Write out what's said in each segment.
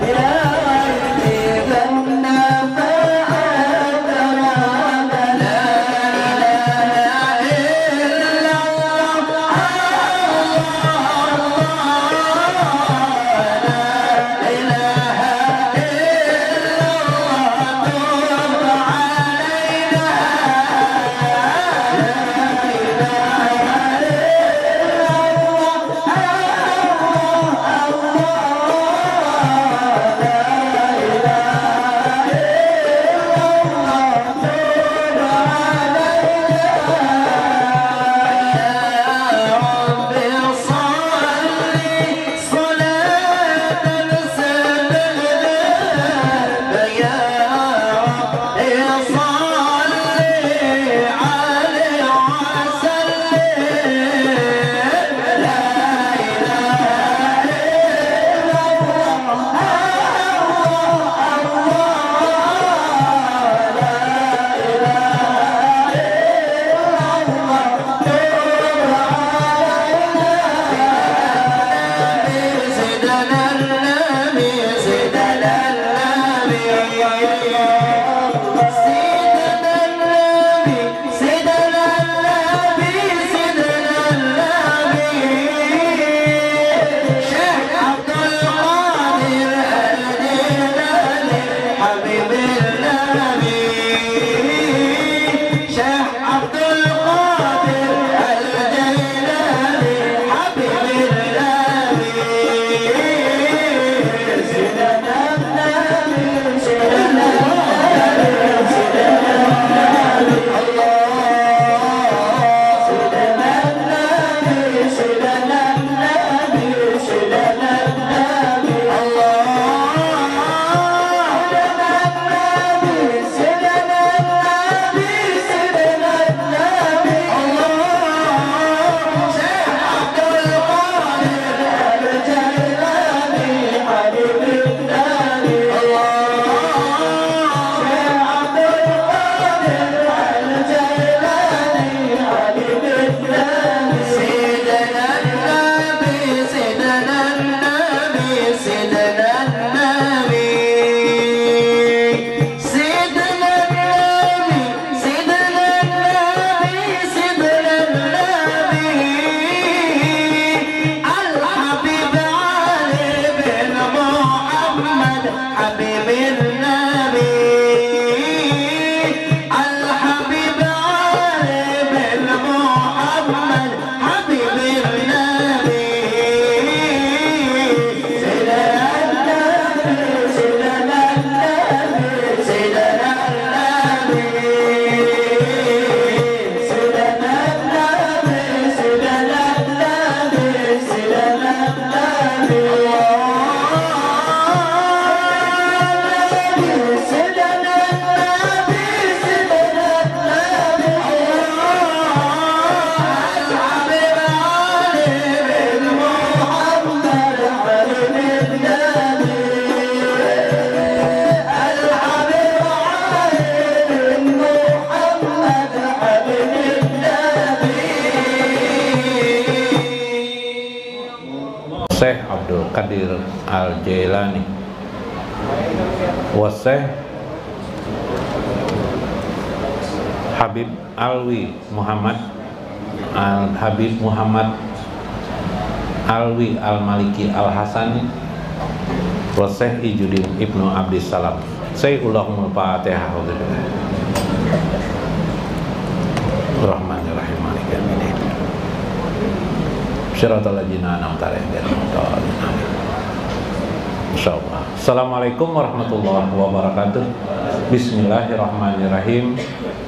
Yeah. محمد حبيب النبي الحبيب علي بن محمد حبيب النبي سيدنا النبي سيدنا النبي سيدنا النبي سيدنا النبي سيدنا النبي سيدنا النبي Syekh Abdul Qadir Al-Jailani wa Syekh Habib Alwi Muhammad Habib Muhammad Alwi Al-Maliki Al-Hasani wa Syekh Ijuddin Ibnu Abdissalam. Sayyidul Fatihah. Bismillahirrahmanirrahim. Maliki yaumiddin. Syiratal ladzina an'amta alaihim ghairil maghdubi alaihim. Insyaallah. Assalamualaikum warahmatullahi wabarakatuh. Bismillahirrahmanirrahim.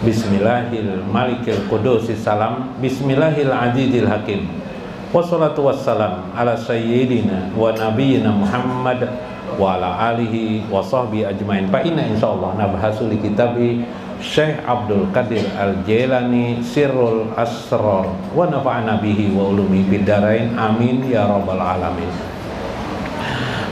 Bismillahil malikil qudusis salam. Bismillahil azizil hakim. Wassalatu wassalam ala sayyidina wa nabiyyina Muhammad wa ala alihi wa sahbihi ajmain. Fa inna insyaallah nabhasu li kitabi Syekh Abdul Qadir Al-Jailani Sirrul Asrar wa nafa'ana bihi wa ulumi bidarain amin ya rabbal alamin.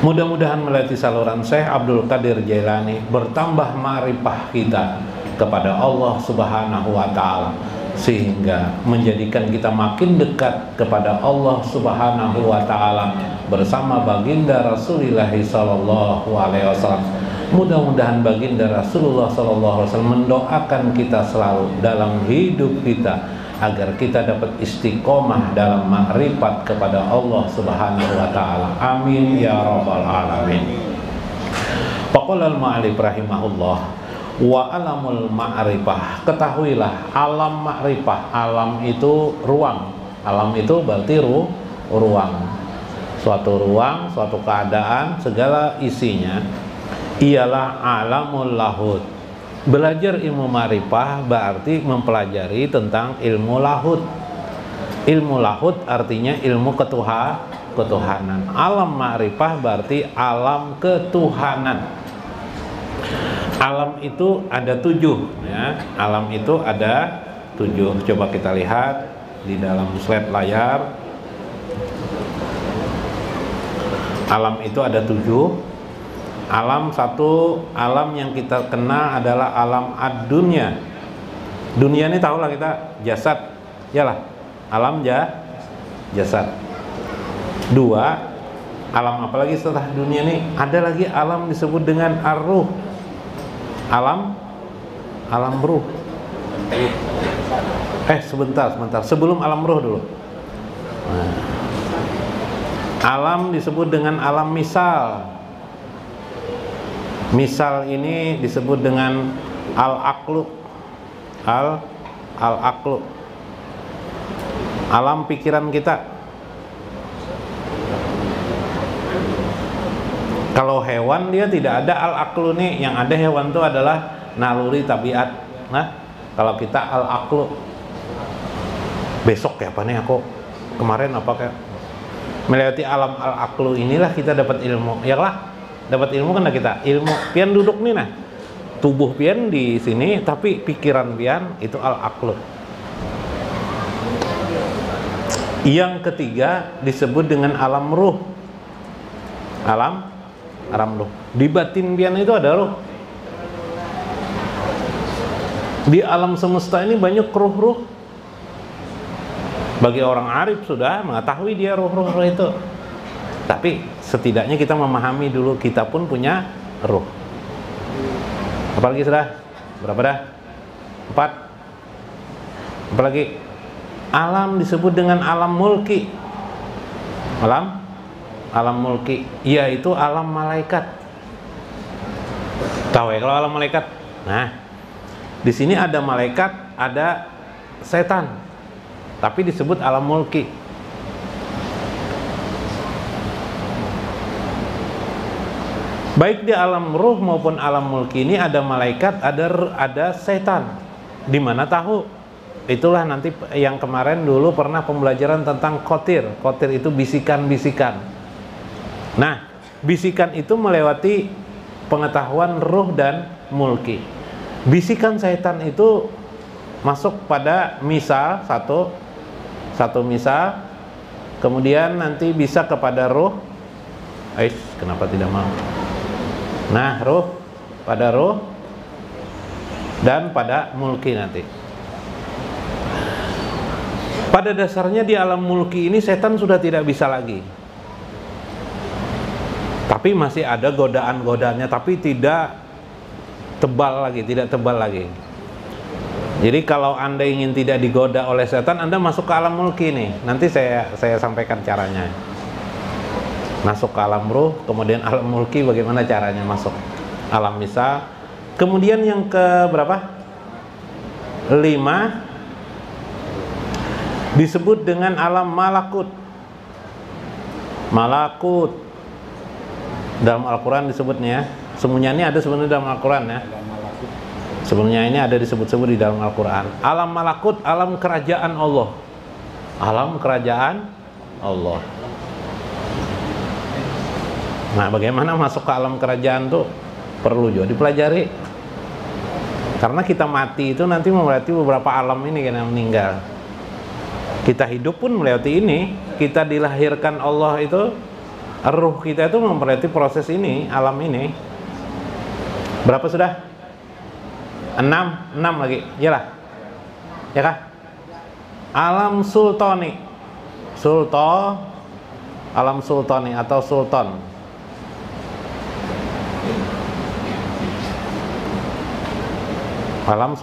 Mudah-mudahan melalui saluran Syekh Abdul Qadir Jailani bertambah ma'rifah kita kepada Allah Subhanahu wa taala sehingga menjadikan kita makin dekat kepada Allah Subhanahu wa taala bersama baginda Rasulullah sallallahu alaihi wasallam. Mudah-mudahan baginda Rasulullah sallallahu alaihi wasallam mendoakan kita selalu dalam hidup kita agar kita dapat istiqomah dalam makrifat kepada Allah Subhanahu wa taala. Amin ya rabbal alamin. Faqala al-mu'allif rahimahullah wa alamul ma'rifah. Ketahuilah alam ma'rifah. Alam itu ruang. Alam itu berarti ruang. Suatu ruang, suatu keadaan, segala isinya ialah alamul lahud. Belajar ilmu ma'rifah berarti mempelajari tentang ilmu lahud. Ilmu lahud artinya ilmu ketuhanan. Alam ma'rifah berarti alam ketuhanan. Alam itu ada 7 ya. Alam itu ada 7. Coba kita lihat di dalam slide layar. Alam itu ada 7. Alam satu, alam yang kita kenal adalah alam ad-dunya. Dunia ini tahulah kita jasad, yalah. Alam jasad. 2, alam apalagi setelah dunia ini? Ada lagi alam disebut dengan ar-ruh. Alam ruh. Sebentar. Sebelum alam ruh dulu. Alam disebut dengan alam misal. Misal ini disebut dengan al-aqlu. Al-aqlu. Alam pikiran kita. Kalau hewan dia tidak ada al-aqlu nih. Yang ada hewan itu adalah naluri tabiat. Nah, kalau kita al-aqlu. Besok ya apa nih aku kemarin apa kayak melewati alam al-aqlu inilah kita dapat ilmu. Ya lah. Dapat ilmu kan kita ilmu pian duduk nih nah tubuh pian di sini tapi pikiran pian itu al-aqlu. Yang ketiga disebut dengan alam ruh. Alam ruh. Di batin pian itu ada ruh. Di alam semesta ini banyak ruh-ruh. Bagi orang arif sudah mengetahui dia ruh-ruh itu. Tapi setidaknya kita memahami dulu kita pun punya ruh. Apalagi sudah? Berapa dah? 4. Apalagi? Alam disebut dengan alam mulki. Alam mulki, yaitu alam malaikat. Tahu ya kalau alam malaikat? Nah, di sini ada malaikat, ada setan, tapi disebut alam mulki. Baik di alam ruh maupun alam mulki ini ada malaikat, ada setan. Di mana tahu? Itulah nanti yang kemarin dulu pernah pembelajaran tentang khotir. Khotir itu bisikan-bisikan. Nah, bisikan itu melewati pengetahuan ruh dan mulki. Bisikan setan itu masuk pada misal satu misal, kemudian nanti bisa kepada ruh. Kenapa tidak mau? Nah, pada ruh dan pada mulki nanti. Pada dasarnya di alam mulki ini setan sudah tidak bisa lagi. Tapi masih ada godaan-godaannya, tapi tidak tebal lagi. Jadi kalau Anda ingin tidak digoda oleh setan, Anda masuk ke alam mulki nih. Nanti saya sampaikan caranya. Masuk ke alam ruh, kemudian alam mulki bagaimana caranya masuk alam misal. Kemudian yang ke berapa? 5 disebut dengan alam malakut. Malakut dalam Al-Quran disebutnya. Semuanya ini ada sebenarnya dalam Al-Quran ya. Sebenarnya ini ada disebut-sebut di dalam Al-Quran. Alam malakut, alam kerajaan Allah. Alam kerajaan Allah. Nah, bagaimana masuk ke alam kerajaan tuh perlu juga dipelajari. Karena kita mati itu nanti melewati beberapa alam ini kan yang meninggal. Kita hidup pun melewati ini. Kita dilahirkan Allah itu, ruh kita itu melewati proses ini, alam ini. Berapa sudah? 6 lagi. Iyalah. Ya kah? Alam sultani. Alam sultani atau sultan. Alam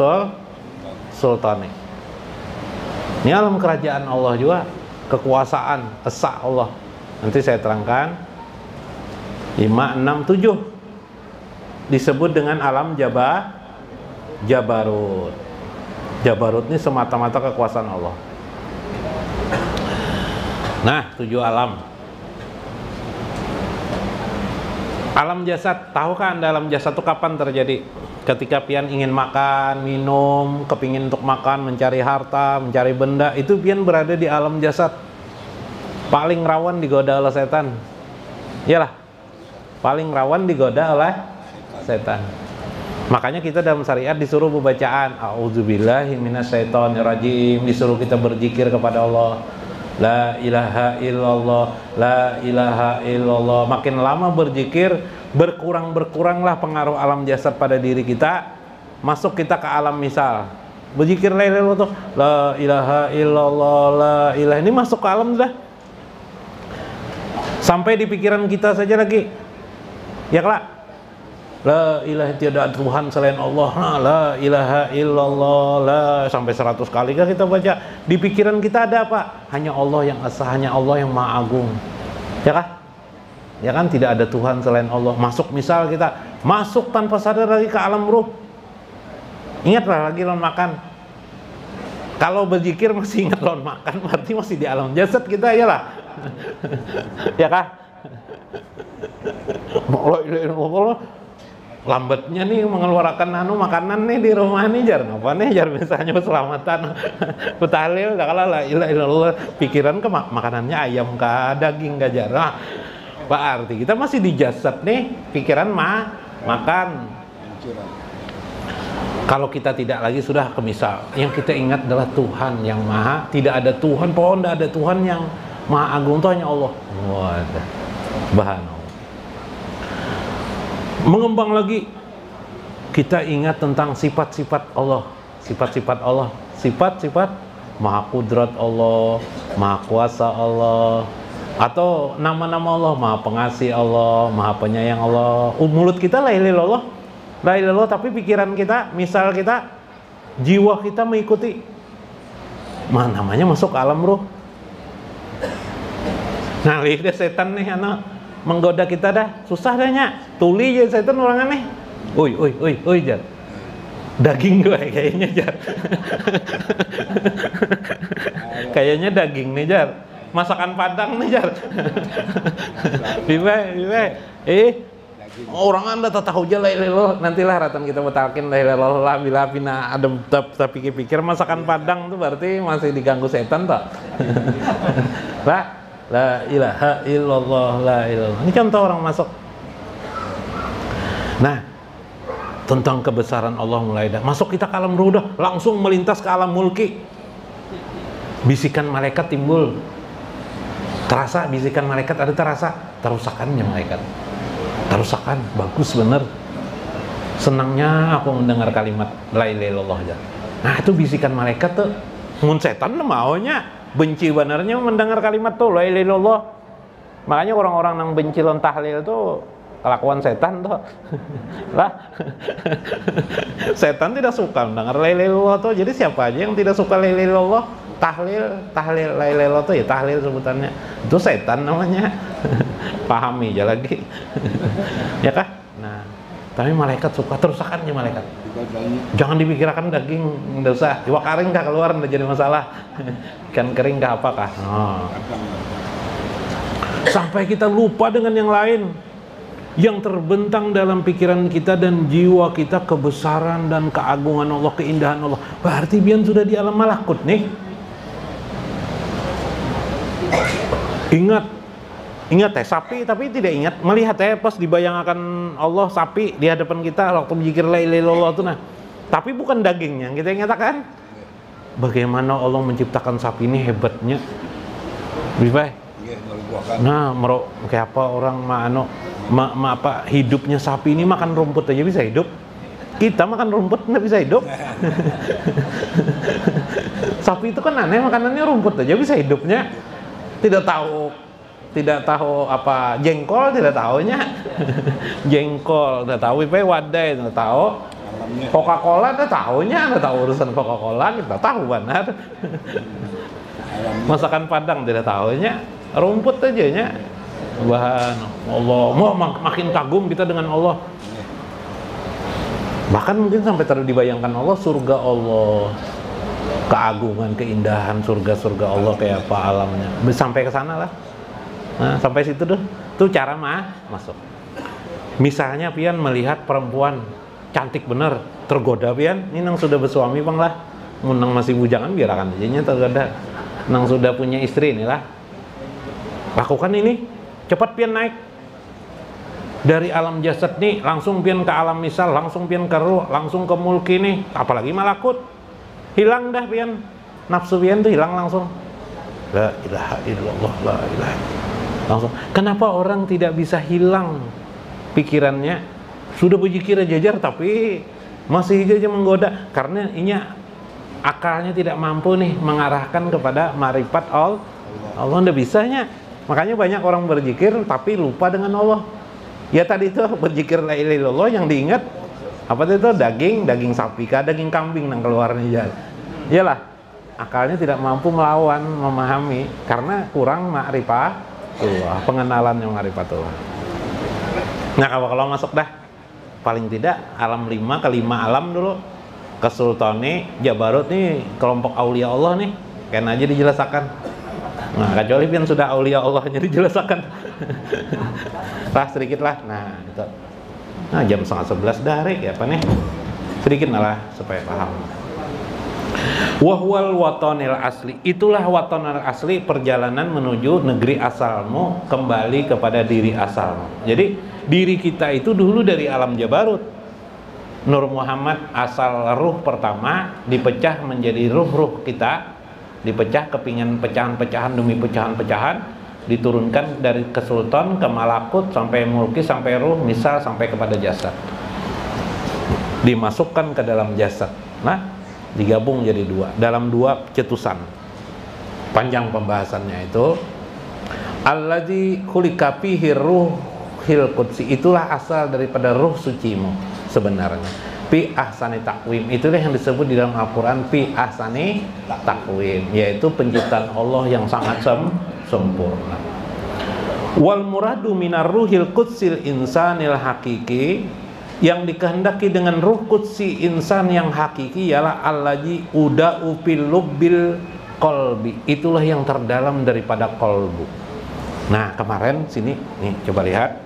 sultani. Ini alam kerajaan Allah juga, kekuasaan, esa Allah. Nanti saya terangkan. 5, 6, 7 disebut dengan alam Jabarut. Jabarut ini semata-mata kekuasaan Allah. Nah, 7 alam. Alam jasad, tahukah Anda alam jasad itu kapan terjadi? Ketika pian ingin makan, minum, kepingin untuk makan, mencari harta, mencari benda, itu pian berada di alam jasad. Paling rawan digoda oleh setan. Iyalah, paling rawan digoda oleh setan. Makanya kita dalam syariat disuruh bacaan a'udzubillahi minasyaitonirrajim, disuruh kita berzikir kepada Allah. La ilaha illallah, la ilaha illallah. Makin lama berzikir, berkuranglah pengaruh alam jasad pada diri kita. Masuk kita ke alam misal. Berzikir la ilaha illallah, la ilaha. Ini masuk ke alam sudah. Sampai di pikiran kita saja lagi. Ya kelak. La ilaha tiada Tuhan selain Allah. La ilaha illallah, la, sampai 100 kali kah kita baca. Di pikiran kita ada apa? Hanya Allah yang esa, hanya Allah yang maha agung. Ya kah? Ya kan, tidak ada Tuhan selain Allah. Masuk misal kita masuk tanpa sadar lagi ke alam ruh. Ingatlah lagi lawan makan. Kalau berzikir masih ingat lawan makan, berarti masih di alam jasad kita, iyalah. Ya kah? Lambatnya nih mengeluarkan makanan nih di rumah nih, jar apa nih, jar misalnya keselamatan betahlil kalau la ilaha illallah, pikiran ke makanannya ayam kah, daging kah, jar. Nah, berarti kita masih di jasad nih, pikiran makan. Kalau kita tidak lagi sudah ke misal, yang kita ingat adalah Tuhan yang maha, tidak ada Tuhan, pokoknya tidak ada Tuhan yang maha agung, itu hanya Allah. Wadah, subhanallah. Mengembang lagi, kita ingat tentang sifat-sifat Allah, sifat-sifat Allah, sifat-sifat maha kudrat Allah, maha kuasa Allah, atau nama-nama Allah, maha pengasih Allah, maha penyayang Allah. Mulut kita la ilaha illallah, tapi pikiran kita, misal kita, jiwa kita mengikuti, namanya masuk ke alam ruh. Nah, lihat setan nih anak menggoda kita dah, susah dah nyak. Tuli aja setan orang aneh. Oi, Jar. Daging gue kayaknya, Jar. Kayaknya daging nih, Jar. Masakan Padang nih, Jar. Bibe. Orang Anda tak tahu aja la ilaha illallah. Nantilah ratan kita betalkin la ilaha illallah bila pina ada tapi pikir masakan Padang tuh berarti masih diganggu setan toh. La ilaha illallah, la ilallah. Ini contoh orang masuk. Nah, tentang kebesaran Allah mulai dah. Masuk kita ke alam ruh dah, langsung melintas ke alam mulki. Bisikan malaikat timbul. Terasa bisikan malaikat, ada terasa terusakannya malaikat. Terusakan, bagus bener. Senangnya aku mendengar kalimat la ilaha illallah aja. Nah, itu bisikan malaikat tuh. Mun setan maunya benci benernya mendengar kalimat tuh la ilaha illallah. Makanya orang-orang yang benci lon tahlil tuh kelakuan setan tuh. Lah. Setan tidak suka mendengar la ilaha illallah tuh. Jadi siapa aja yang tidak suka la ilaha illallah, tahlil la ilaha illallah tuh ya tahlil sebutannya. Itu setan namanya. Pahami aja lagi. Ya kah? Nah, tapi malaikat suka terusakannya malaikat. Jangan dipikirkan daging, enggak usah. Iwak kering kah keluar enggak jadi masalah. Ikan kering kah apakah? Oh. Sampai kita lupa dengan yang lain. Yang terbentang dalam pikiran kita dan jiwa kita kebesaran dan keagungan Allah, keindahan Allah. Berarti biar sudah di alam malakut nih. Ingat sapi tapi tidak ingat melihat pas dibayangkan Allah sapi di hadapan kita waktu berzikir la ilaha illallah tuh nah. Tapi bukan dagingnya kita ingatkan. Bagaimana Allah menciptakan sapi ini hebatnya. Bisa. Nah, kayak apa orang apa hidupnya sapi ini makan rumput aja bisa hidup. Kita makan rumput nggak bisa hidup. Sapi itu kan aneh makanannya rumput aja bisa hidupnya. Tidak tahu apa jengkol tidak tahunya. Jengkol tidak tahu ipe wadai tidak tahu. Coca-Cola tidak tahunya, tidak tahu urusan Coca-Cola kita tahu benar. Masakan Padang tidak tahunya, rumput aja nya. Subhan Allah, mau makin kagum kita dengan Allah. Bahkan mungkin sampai dibayangkan Allah, surga Allah, keagungan, keindahan surga Allah kayak apa alamnya. Sampai ke sana lah. Nah, sampai situ tuh cara masuk. Misalnya pian melihat perempuan cantik bener, tergoda pian, ini nang sudah bersuami bang lah, nang masih bujangan biarkan aja nya tergoda. Nang sudah punya istri inilah, lakukan ini, cepat pian naik dari alam jasad nih, langsung pian ke alam misal, langsung pian ke ruh, langsung ke mulki nih, apalagi malakut, hilang dah pian, nafsu pian tuh hilang langsung. La ilaha illallah, la ilaha langsung. Kenapa orang tidak bisa hilang pikirannya? Sudah berzikir jajar tapi masih aja menggoda karena akalnya tidak mampu nih mengarahkan kepada marifat Allah. Enggak bisanya. Makanya banyak orang berzikir tapi lupa dengan Allah. Ya tadi itu berzikir la ilaha illallah yang diingat apa itu daging sapi kah daging kambing nang keluarnya jalan. Iyalah. Akalnya tidak mampu melawan, memahami karena kurang ma'rifah pengenalan yang ma'rifatullah. Nah, kalau masuk dah paling tidak alam 5 ke 5 alam dulu ke Sultani, Jabarut nih kelompok aulia Allah nih kan aja dijelaskan. Nah, kecuali yang sudah aulia Allahnya dijelaskan. Lah sedikit lah. Nah, itu. Nah, jam 10:30 dari ya apa nih? Sedikit lah supaya paham. Wahwal watonil asli, itulah watonil asli, perjalanan menuju negeri asalmu, kembali kepada diri asalmu. Jadi diri kita itu dulu dari alam Jabarut. Nur Muhammad asal ruh pertama dipecah menjadi ruh-ruh kita, dipecah kepingan pecahan-pecahan demi pecahan-pecahan, diturunkan dari ke sultan, ke malakut, sampai mulki, sampai ruh, misal sampai kepada jasad, dimasukkan ke dalam jasad. Nah, digabung jadi dua dalam dua cetusan. Panjang pembahasannya itu. Alladzi khuliqa fihi ruhil qudsi, itulah asal daripada ruh sucimu sebenarnya. Fi ahsani taqwim, itulah yang disebut di dalam Al-Qur'an fi ahsani taqwim, yaitu penciptaan Allah yang sangat sempurna. Wal muradu minar ruhil qudsil insanil hakiki, Yang dikehendaki dengan ruh qudsi insan yang hakiki ialah allazi uda'u fil lubbil qalbi. Itulah yang terdalam daripada kolbu. Nah, kemarin sini nih coba lihat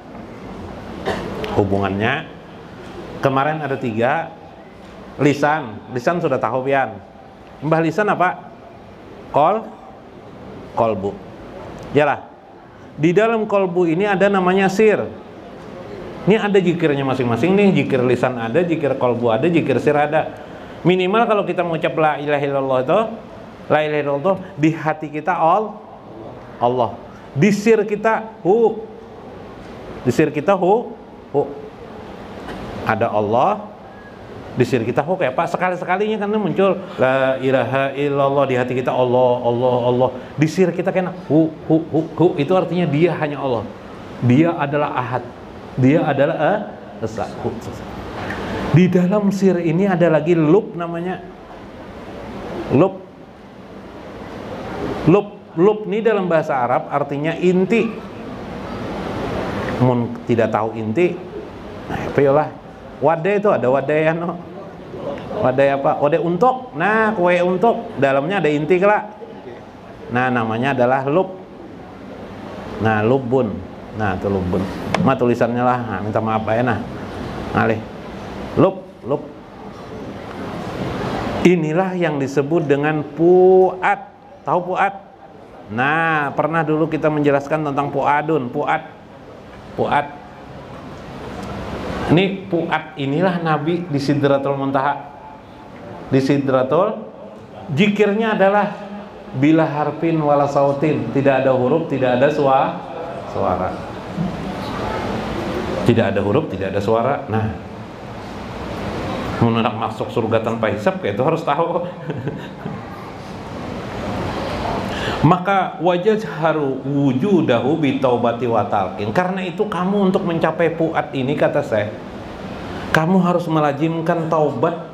hubungannya. Kemarin ada 3. Lisan sudah tahu pian. Mbah lisan apa? Kolbu. Yalah. Di dalam kolbu ini ada namanya sir. Ini ada zikirnya masing-masing nih, zikir lisan ada, zikir kolbu ada, zikir sir ada. Minimal kalau kita mengucap la ilaha illallah itu, la ilaha illallah di hati kita Allah. Di sir kita Di sir kita ada Allah. Di sir kita kayak Pak, sekali-sekalinya kan muncul la ilaha illallah, di hati kita Allah. Di sir kita kena itu artinya dia hanya Allah. Dia adalah ahad. Dia adalah esa. Di dalam sir ini ada lagi lub namanya. Lub ini dalam bahasa Arab artinya inti. Mun tidak tahu inti, nah apa lah. Wadai itu ada wadai anu. Wadai apa? Wadai untuk. Nah, kue untuk dalamnya ada inti kelak. Nah, namanya adalah lub. Nah, lubun. Nah, itu lubun. Tulisannya lah. Nah, minta maaf ya nah. Ngalih. Lub. Inilah yang disebut dengan puat. Tahu puat? Nah, pernah dulu kita menjelaskan tentang puadun, puat. Ini puat inilah Nabi di Sidratul Muntaha. Di Sidratul, zikirnya adalah bila harfin wala sautin, tidak ada huruf, tidak ada suara. Tidak ada huruf, tidak ada suara. Nah, menak masuk surga tanpa hisab, kayak itu harus tahu. Maka wajah haru wujudahu bitaubati wa talqin. Karena itu kamu untuk mencapai puat ini, kata saya, kamu harus melazimkan taubat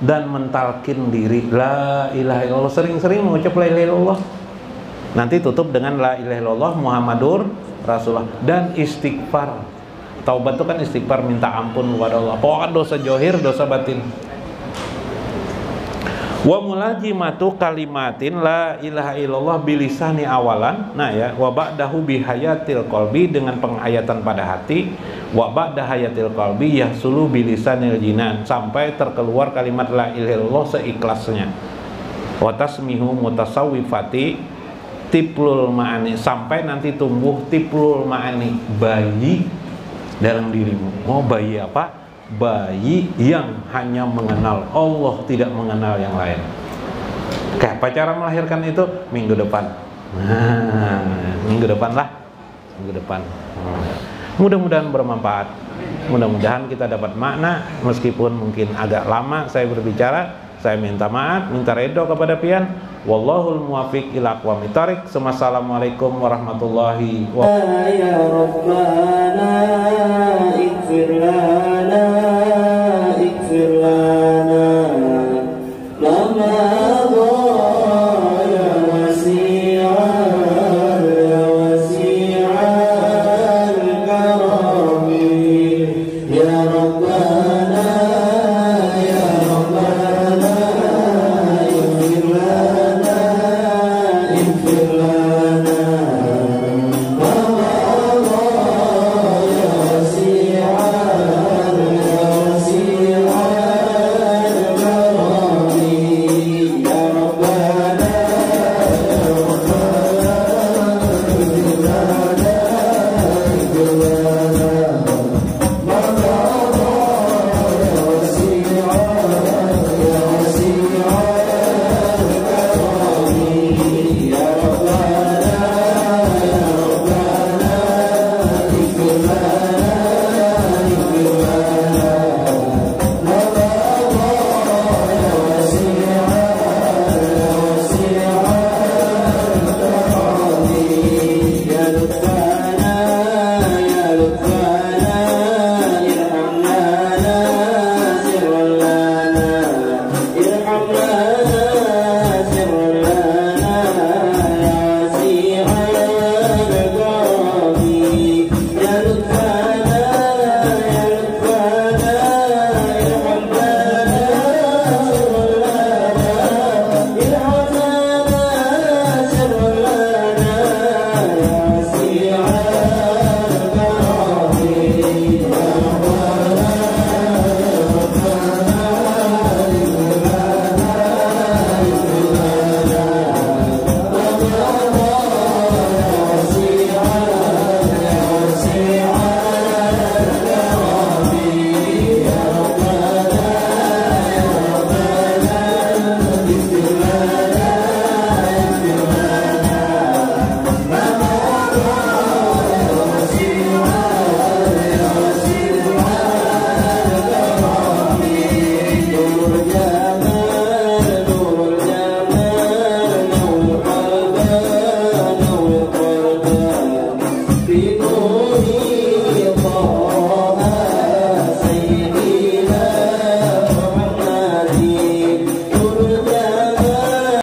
dan mentalkin diri la ilaha illallah. Sering-sering mengucap la ilaha illallah. Nanti tutup dengan la ilaha illallah Muhammadur Rasulullah dan istighfar. Taubat itu kan istighfar, minta ampun kepada Allah. Pokoknya dosa johir, dosa batin. Wa mulajimatu kalimatin la ilaha illallah bilisani awalan. Nah ya, wa ba'dahu bihayatil qalbi, dengan penghayatan pada hati. Wa ba'da hayatil qalbi yahsulu bilisanil jinan, sampai terkeluar kalimat la ilaha illallah seikhlasnya. Wa tasmihu mutasawwifati tiplul ma'ani, sampai nanti tumbuh tiplul ma'ani, bayi dalam dirimu. Mau bayi apa? Bayi yang hanya mengenal Allah, tidak mengenal yang lain. Kayak apa cara melahirkan itu? Minggu depan. Nah, minggu depan lah. Minggu depan. Mudah-mudahan bermanfaat. Mudah-mudahan kita dapat makna, meskipun mungkin agak lama saya berbicara. Saya minta maaf, minta redho kepada pian. Wallahul muwaffiq ila aqwamit thoriq. Assalamualaikum warahmatullahi wabarakatuh. Ya Rabbana ighfir lana, ighfir lana lama ya wasi'an, ya wasi'an karami. Ya Rabbana